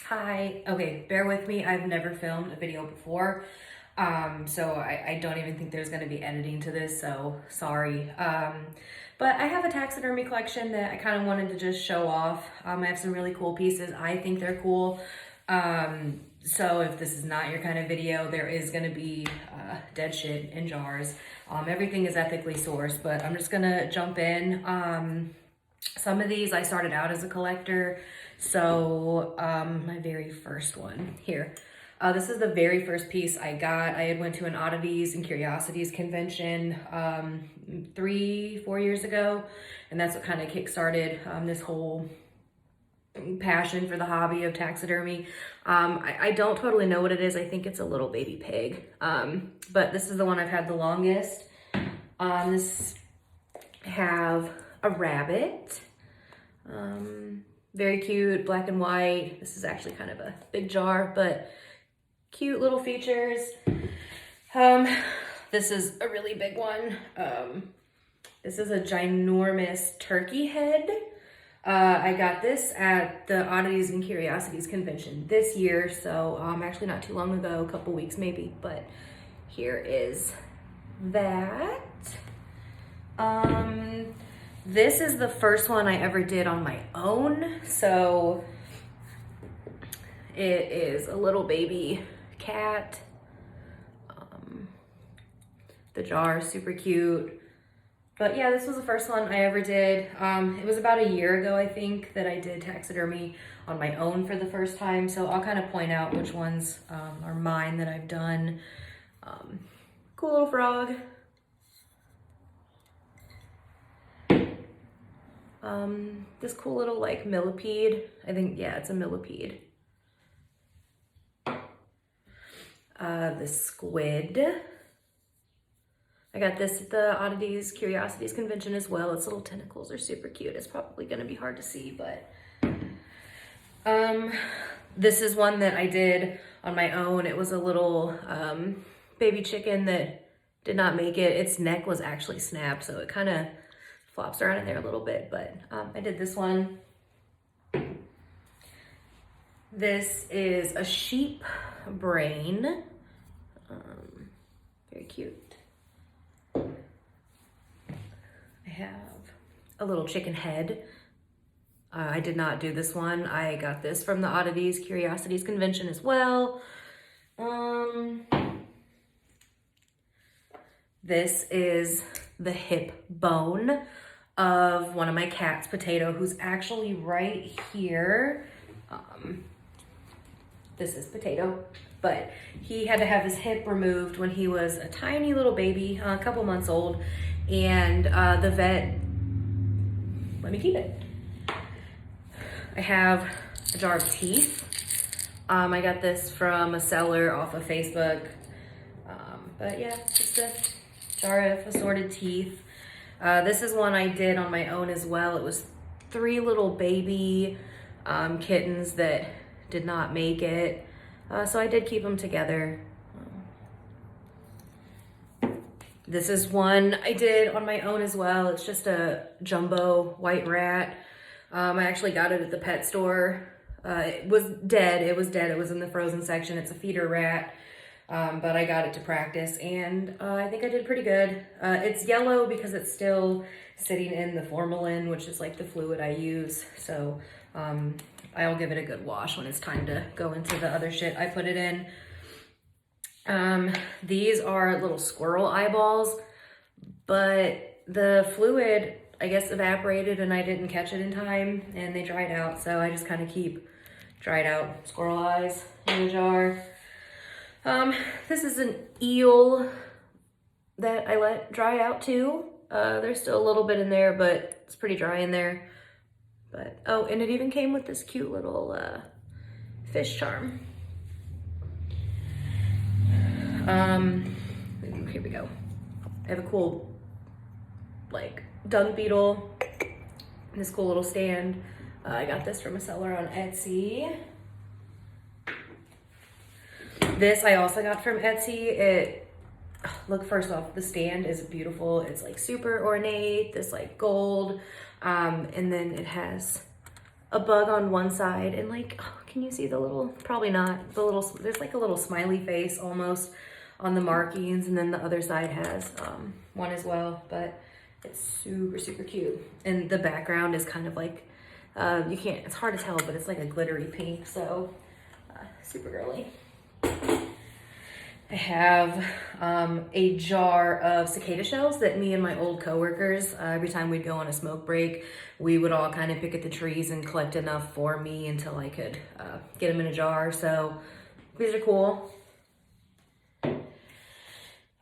Hi. Okay, bear with me. I've never filmed a video before, so I don't even think there's going to be editing to this, so sorry. But I have a taxidermy collection that I kind of wanted to just show off. I have some really cool pieces. I think they're cool. So if this is not your kind of video, there is going to be dead shit in jars. Everything is ethically sourced, but I'm just going to jump in. Some of these I started out as a collector. So my very first one here. This is the very first piece I got. I had went to an oddities and curiosities convention 3-4 years ago, and that's what kind of kickstarted this whole passion for the hobby of taxidermy. I don't totally know what it is. I think it's a little baby pig, but this is the one I've had the longest. This have a rabbit, very cute, black and white. This is actually kind of a big jar, but cute little features. This is a really big one. This is a ginormous turkey head. I got this at the Oddities and Curiosities convention this year, so actually not too long ago, a couple weeks maybe, but here is that. This is the first one I ever did on my own, so it is a little baby cat. The jar is super cute. But yeah, this was the first one I ever did. It was about a year ago, I think, that I did taxidermy on my own for the first time, so I'll kind of point out which ones are mine that I've done. Cool little frog. This cool little like millipede. I think, yeah, it's a millipede. This squid. I got this at the Oddities Curiosities convention as well. Its little tentacles are super cute. It's probably gonna be hard to see, but this is one that I did on my own. It was a little baby chicken that did not make it. Its neck was actually snapped, so it kind of flops around in there a little bit, but I did this one. This is a sheep brain. Very cute. I have a little chicken head. I did not do this one. I got this from the Oddities Curiosities convention as well. This is the hip bone of one of my cats, Potato, who's actually right here. This is Potato, but he had to have his hip removed when he was a tiny little baby, a couple months old, and the vet let me keep it. I have a jar of teeth. I got this from a seller off of Facebook, but yeah, just a jar of assorted teeth. This is one I did on my own as well. It was 3 little baby kittens that did not make it. So I did keep them together. This is one I did on my own as well. It's just a jumbo white rat. I actually got it at the pet store. It was dead. It was dead. It was in the frozen section. It's a feeder rat. But I got it to practice, and I think I did pretty good. It's yellow because it's still sitting in the formalin, which is like the fluid I use. So I'll give it a good wash when it's time to go into the other shit I put it in. These are little squirrel eyeballs, but the fluid, I guess, evaporated and I didn't catch it in time and they dried out. So I just kind of keep dried out squirrel eyes in the jar. This is an eel that I let dry out too. There's still a little bit in there, but it's pretty dry in there. But, oh, and it even came with this cute little fish charm. Here we go. I have a cool, like, dung beetle. And this cool little stand. I got this from a seller on Etsy. This I also got from Etsy. Look, first off, the stand is beautiful. It's like super ornate, this like gold. And then it has a bug on one side, and like, oh, can you see the little, probably not, the little, there's like a little smiley face almost on the markings, and then the other side has one as well, but it's super, super cute. And the background is kind of like, you can't, it's hard to tell, but it's like a glittery pink, so super girly. I have a jar of cicada shells that me and my old coworkers, every time we'd go on a smoke break, we would all kind of pick at the trees and collect enough for me until I could get them in a jar. So these are cool.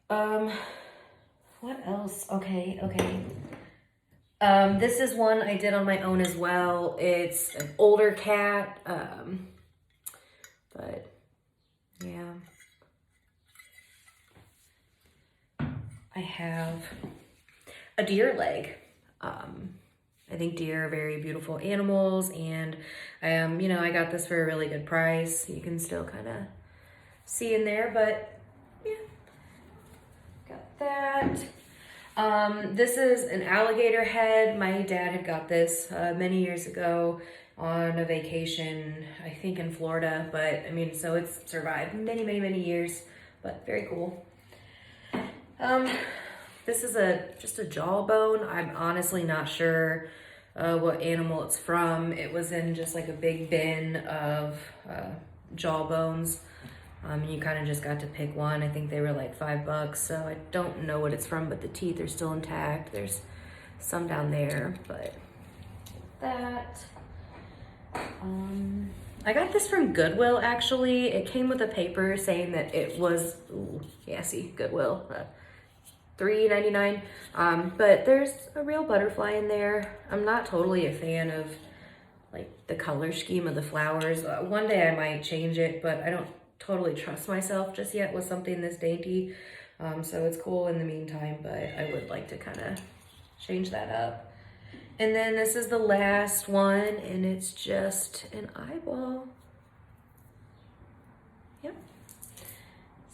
What else? Okay. This is one I did on my own as well. It's an older cat, but yeah. I have a deer leg. I think deer are very beautiful animals, and you know, I got this for a really good price. You can still kind of see in there, but yeah, got that. This is an alligator head. My dad had got this many years ago on a vacation, I think in Florida, but I mean, so it's survived many years, but very cool. This is just a jawbone. I'm honestly not sure what animal it's from. It was in just like a big bin of jawbones. You kind of just got to pick one. I think they were like $5, so I don't know what it's from, but the teeth are still intact. There's some down there, but that. I got this from Goodwill, actually. It came with a paper saying that it was, ooh, yeah, see, Goodwill, $3.99. But there's a real butterfly in there. I'm not totally a fan of like the color scheme of the flowers. One day I might change it, but I don't totally trust myself just yet with something this dainty. So it's cool in the meantime, but I would like to kind of change that up. And then this is the last one, and it's just an eyeball. Yep.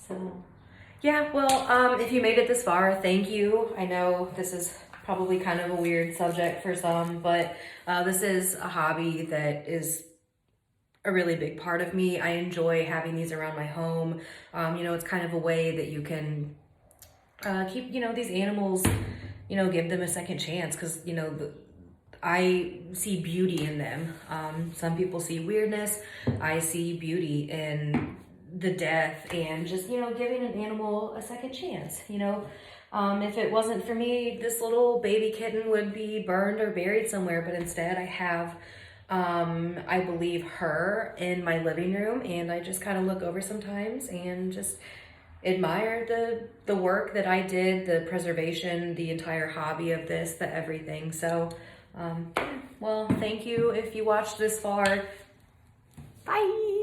So, yeah, well, if you made it this far, thank you. I know this is probably kind of a weird subject for some, but this is a hobby that is a really big part of me. I enjoy having these around my home. You know, it's kind of a way that you can keep, you know, these animals, you know, give them a second chance, because, you know, I see beauty in them. Some people see weirdness. I see beauty in the death and just, you know, giving an animal a second chance, you know. If it wasn't for me, this little baby kitten would be burned or buried somewhere, but instead I have, I believe, her in my living room, and I just kind of look over sometimes and just admire the work that I did, the preservation, the entire hobby of this, the everything. So, well, thank you if you watched this far. Bye.